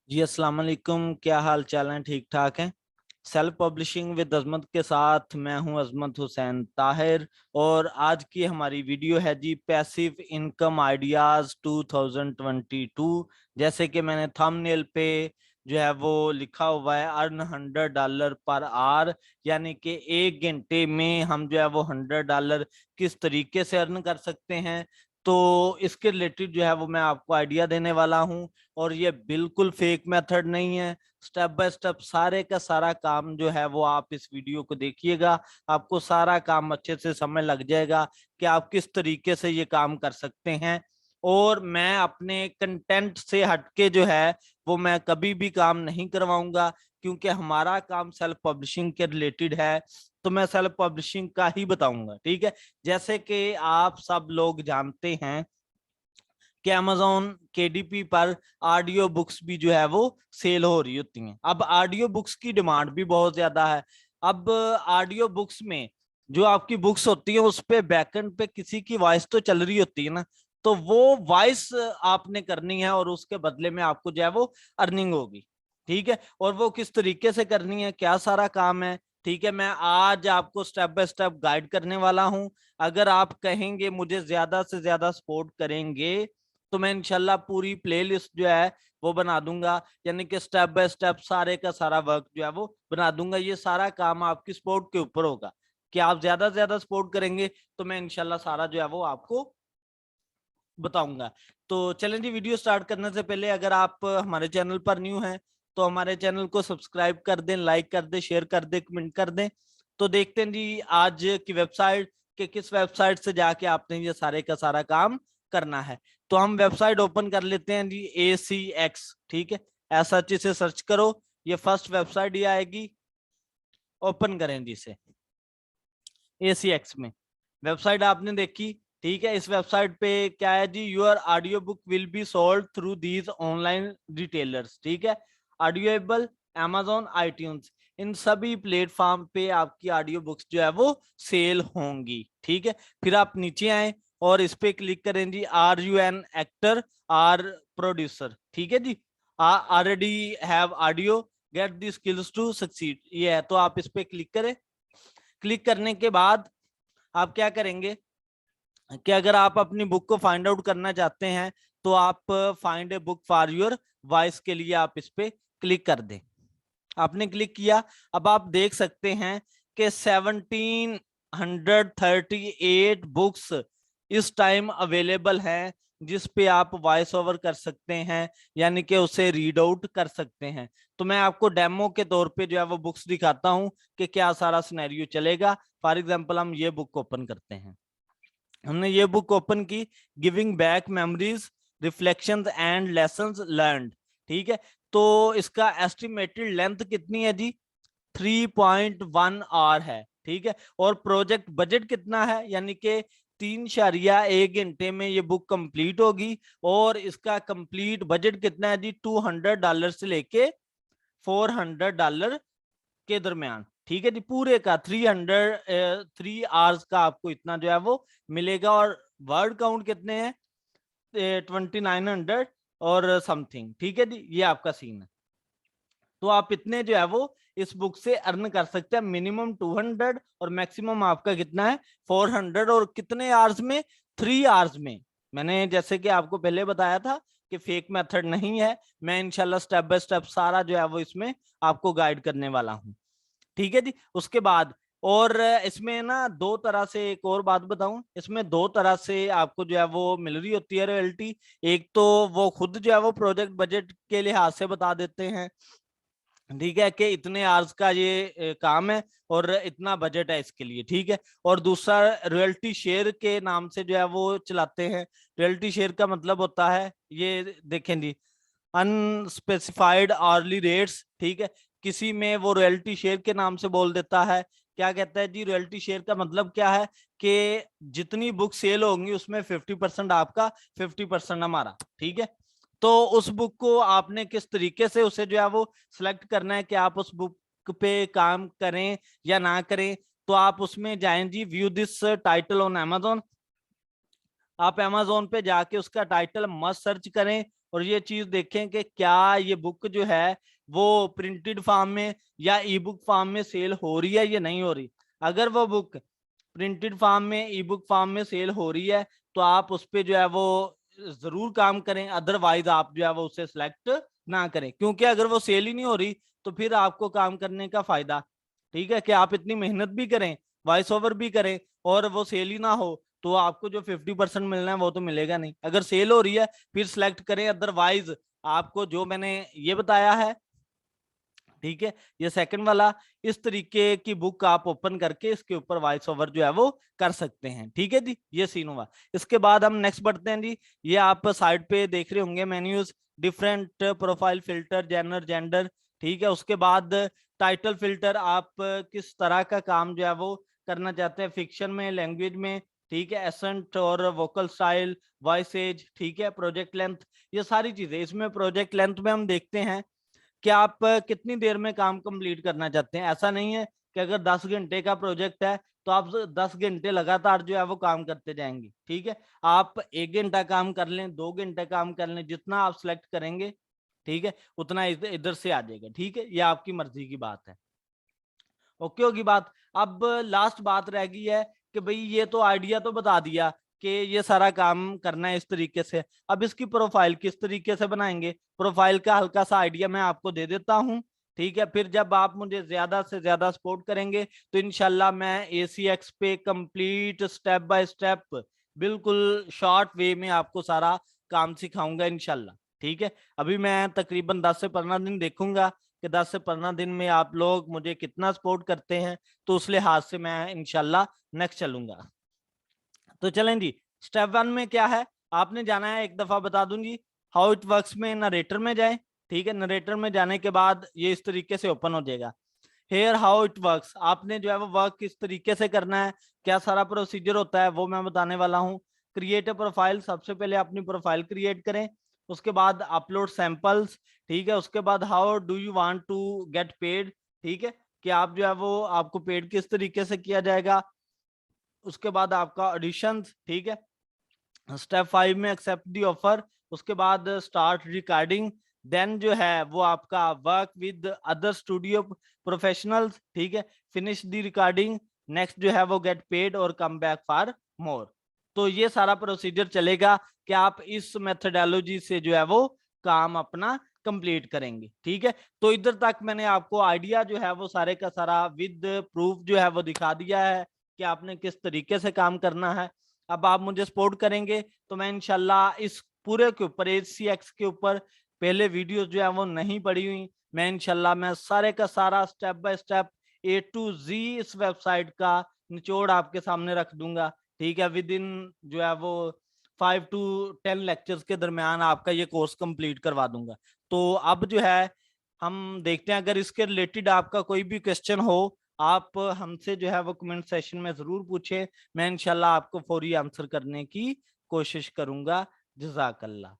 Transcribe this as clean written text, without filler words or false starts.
जी अस्सलाम वालेकुम, क्या हाल चाल है? ठीक ठाक हैं। सेल्फ पब्लिशिंग विद अजमत के साथ मैं हूं अजमत हुसैन ताहिर। और आज की हमारी वीडियो है जी पैसिव इनकम आइडियाज 2022। जैसे कि मैंने थंबनेल पे जो है वो लिखा हुआ है, अर्न $100 पर आवर, यानी कि 1 घंटे में हम जो है वो $100 किस तरीके से अर्न कर सकते हैं। तो इसके रिलेटेड जो है वो मैं आपको आइडिया देने वाला हूं। और ये बिल्कुल फेक मेथड नहीं है, स्टेप बाय स्टेप सारे का सारा काम जो है वो आप इस वीडियो को देखिएगा, आपको सारा काम अच्छे से समझ लग जाएगा कि आप किस तरीके से ये काम कर सकते हैं। और मैं अपने कंटेंट से हटके जो है वो मैं कभी भी काम नहीं करवाऊंगा, क्योंकि हमारा काम सेल्फ पब्लिशिंग के रिलेटेड है, तो मैं सेल्फ पब्लिशिंग का ही बताऊंगा। ठीक है। जैसे कि आप सब लोग जानते हैं कि अमेजोन केडीपी पर ऑडियो बुक्स भी जो है वो सेल हो रही होती हैं। अब ऑडियो बुक्स की डिमांड भी बहुत ज्यादा है। अब ऑडियो बुक्स में जो आपकी बुक्स होती है उस पे बैकएंड पे किसी की वॉइस तो चल रही होती है ना, तो वो वॉइस आपने करनी है और उसके बदले में आपको जो है वो अर्निंग होगी। ठीक है। और वो किस तरीके से करनी है, क्या सारा काम है, ठीक है, मैं आज आपको स्टेप बाय स्टेप गाइड करने वाला हूं। अगर आप कहेंगे, मुझे ज्यादा से ज्यादा सपोर्ट करेंगे, तो मैं इंशाल्लाह पूरी प्लेलिस्ट जो है वो बना दूंगा, यानी कि स्टेप बाय स्टेप सारे का सारा वर्क जो है वो बना दूंगा। ये सारा काम आपकी सपोर्ट के ऊपर होगा कि आप ज्यादा से ज्यादा सपोर्ट करेंगे, तो मैं इंशाल्लाह सारा जो है वो आपको बताऊंगा। तो चलें जी, वीडियो स्टार्ट करने से पहले अगर आप हमारे चैनल पर न्यू हैं तो हमारे चैनल को सब्सक्राइब कर दें, लाइक कर दें, शेयर कर दें, कमेंट कर दें। तो देखते हैं जी आज की वेबसाइट के किस वेबसाइट से जाके आपने ये सारे का सारा काम करना है। तो हम वेबसाइट ओपन कर लेते हैं जी, ACX। ठीक है, ऐसा अच्छे से सर्च करो, ये फर्स्ट वेबसाइट ही आएगी। ओपन करें जी इसे। ACX में वेबसाइट आपने देखी। ठीक है, इस वेबसाइट पे क्या है जी, your audio book will be sold through these online retailers. ठीक है, ऑडियोएबल, amazon, iTunes, इन सभी प्लेटफॉर्म पे आपकी ऑडियो बुक्स जो है वो सेल होंगी। ठीक है, फिर आप नीचे आए और इस पे क्लिक करें जी, are you an actor or producer. ठीक है जी, already have audio, get the skills to succeed, ये है। तो आप इस पे क्लिक करें। क्लिक करने के बाद आप क्या करेंगे कि अगर आप अपनी बुक को फाइंड आउट करना चाहते हैं तो आप find a book for your voice के लिए आप इस पे क्लिक कर दें। आपने क्लिक किया। अब आप देख सकते हैं कि 1738 बुक्स इस टाइम अवेलेबल हैं, जिस पे आप वॉइस ओवर कर सकते हैं, यानी कि उसे रीड आउट कर सकते हैं। तो मैं आपको डेमो के तौर पे जो है वो बुक्स दिखाता हूं कि क्या सारा सिनेरियो चलेगा। फॉर एग्जांपल हम ये बुक ओपन करते हैं। हमने ये बुक ओपन की, giving back memories, reflections and lessons learned. ठीक है, तो इसका एस्टिमेटेड लेंथ कितनी है जी, 3.1 आवर है। ठीक है, और प्रोजेक्ट बजट कितना है, यानी कि 3.1 घंटे में ये बुक कंप्लीट होगी। और इसका कंप्लीट बजट कितना है जी, $200 से लेके $400 के दरमियान। ठीक है जी, पूरे का 3 आवर्स का आपको इतना जो है वो मिलेगा। और वर्ड काउंट कितने हैं, 2900 और समथिंग। ठीक है जी, ये आपका सीन है। तो आप इतने जो है वो इस बुक से अर्न कर सकते हैं, मिनिमम 200 और मैक्सिमम आपका कितना है, 400। और कितने आवर्स में, 3 आवर्स में। मैंने जैसे कि आपको पहले बताया था कि फेक मेथड नहीं है, मैं इंशाल्लाह स्टेप बाय स्टेप सारा जो है वो इसमें आपको गाइड करने वाला हूँ। ठीक है जी, उसके बाद और इसमें ना दो तरह से, एक और बात बताऊं, इसमें दो तरह से आपको जो है वो मिल रही होती है रॉयल्टी। एक तो वो खुद जो है वो प्रोजेक्ट बजट के लिहाज से बता देते हैं, ठीक है, कि इतने आवर्स का ये काम है और इतना बजट है इसके लिए। ठीक है, और दूसरा रॉयल्टी शेयर के नाम से जो है वो चलाते हैं। रॉयल्टी शेयर का मतलब होता है, ये देखें जी, अनस्पेसिफाइड आर्ली रेट्स। ठीक है, किसी में वो रॉयल्टी शेयर के नाम से बोल देता है। क्या कहता है जी, रॉयल्टी शेयर का मतलब क्या है कि जितनी बुक सेल होंगी उसमें 50% आपका, 50% हमारा। ठीक है, तो उस बुक को आपने किस तरीके से उसे जो है वो सिलेक्ट करना है कि आप उस बुक पे काम करें या ना करें। तो आप उसमें जाएं जी, view this title on Amazon. आप अमेजोन पे जाके उसका टाइटल मस्ट सर्च करें और ये चीज देखें कि क्या ये बुक जो है वो प्रिंटेड फॉर्म में या ई बुक फॉर्म में सेल हो रही है या नहीं हो रही। अगर वो बुक प्रिंटेड फॉर्म में ई बुक फॉर्म में सेल हो रही है तो आप उस पर जो है वो जरूर काम करें, अदरवाइज आप जो है वो उसे सिलेक्ट ना करें, क्योंकि अगर वो सेल ही नहीं हो रही तो फिर आपको काम करने का फायदा, ठीक है, कि आप इतनी मेहनत भी करें, वॉइस ओवर भी करें और वो सेल ही ना हो तो आपको जो 50% मिलना है वो तो मिलेगा नहीं। अगर सेल हो रही है फिर सिलेक्ट करें, अदरवाइज आपको जो मैंने ये बताया है, ठीक है, ये सेकंड वाला, इस तरीके की बुक आप ओपन करके इसके ऊपर वॉइस ओवर जो है वो कर सकते हैं। ठीक है जी, ये सीन हुआ। इसके बाद हम नेक्स्ट बढ़ते हैं जी। ये आप साइड पे देख रहे होंगे menus, different profile filter, genre, gender, ठीक है। उसके बाद टाइटल फिल्टर, आप किस तरह का काम जो है वो करना चाहते हैं, फिक्शन में, लैंग्वेज में, ठीक है, एसेंट और वोकल स्टाइल, वॉइस एज, ठीक है, प्रोजेक्ट लेंथ, ये सारी चीजें। इसमें प्रोजेक्ट लेंथ में हम देखते हैं कि आप कितनी देर में काम कंप्लीट करना चाहते हैं। ऐसा नहीं है कि अगर 10 घंटे का प्रोजेक्ट है तो आप 10 घंटे लगातार जो है वो काम करते जाएंगे, ठीक है। आप 1 घंटा काम कर लें, 2 घंटे काम कर लें, जितना आप सिलेक्ट करेंगे, ठीक है, उतना इधर से आ जाएगा, ठीक है। ये आपकी मर्जी की बात है, ओके होगी बात। अब लास्ट बात रह गई है कि भाई ये तो आइडिया तो बता दिया कि ये सारा काम करना है इस तरीके से, अब इसकी प्रोफाइल किस तरीके से बनाएंगे, प्रोफाइल का हल्का सा आइडिया मैं आपको दे देता हूँ, ठीक है। फिर जब आप मुझे ज्यादा से ज्यादा सपोर्ट करेंगे तो इनशाला मैं ACX पे कंप्लीट स्टेप बाय स्टेप बिल्कुल शॉर्ट वे में आपको सारा काम सिखाऊंगा इनशाला, ठीक है। अभी मैं तकरीबन 10 से 15 दिन देखूंगा कि 10 से 15 दिन में आप लोग मुझे कितना सपोर्ट करते हैं, तो उस लिहाज से मैं इनशाला नेक्स्ट चलूंगा। तो चलें जी, स्टेप 1 में क्या है, आपने जाना है, एक दफा बता दूंगी, हाउ इट वर्क्स में नरेटर में जाए, ठीक है। नरेटर में जाने के बाद ये इस तरीके से ओपन हो जाएगा। हेयर हाउ इट वर्क्स, आपने जो है वो वर्क किस तरीके से करना है, क्या सारा प्रोसीजर होता है वो मैं बताने वाला हूँ। क्रिएट ए प्रोफाइल, सबसे पहले अपनी प्रोफाइल क्रिएट करें, उसके बाद अपलोड सैंपल्स, ठीक है। उसके बाद how do you want to get paid, ठीक है, कि आप जो है वो आपको पेड किस तरीके से किया जाएगा। उसके बाद आपका ऑडिशन, ठीक है। स्टेप 5 में एक्सेप्ट दी ऑफर, उसके बाद स्टार्ट रिकॉर्डिंग, देन जो है वो आपका work with other studio professionals, ठीक है, फिनिश दी रिकॉर्डिंग, नेक्स्ट जो है वो गेट पेड और कम बैक फॉर मोर। तो ये सारा प्रोसीजर चलेगा कि आप इस मेथडोलॉजी से जो है वो काम अपना कंप्लीट करेंगे, ठीक है। तो इधर तक मैंने आपको आइडिया जो है वो सारे का सारा विद प्रूफ जो है वो दिखा दिया है कि आपने किस तरीके से काम करना है। अब आप मुझे सपोर्ट करेंगे तो मैं इंशाल्लाह इस पूरे के ऊपर, ACX के ऊपर पहले वीडियो जो है वो नहीं पड़ी हुई, मैं इंशाल्लाह मैं सारे का सारा step by step A to Z इस वेबसाइट का निचोड़ आपके सामने रख दूंगा, ठीक है। विद इन जो है वो 5 to 10 लेक्चर्स के दरमियान आपका ये कोर्स कंप्लीट करवा दूंगा। तो अब जो है हम देखते हैं, अगर इसके रिलेटेड आपका कोई भी क्वेश्चन हो आप हमसे जो है वो कमेंट सेशन में जरूर पूछें, मैं इंशाल्लाह आपको फौरी आंसर करने की कोशिश करूंगा। जज़ाकल्लाह।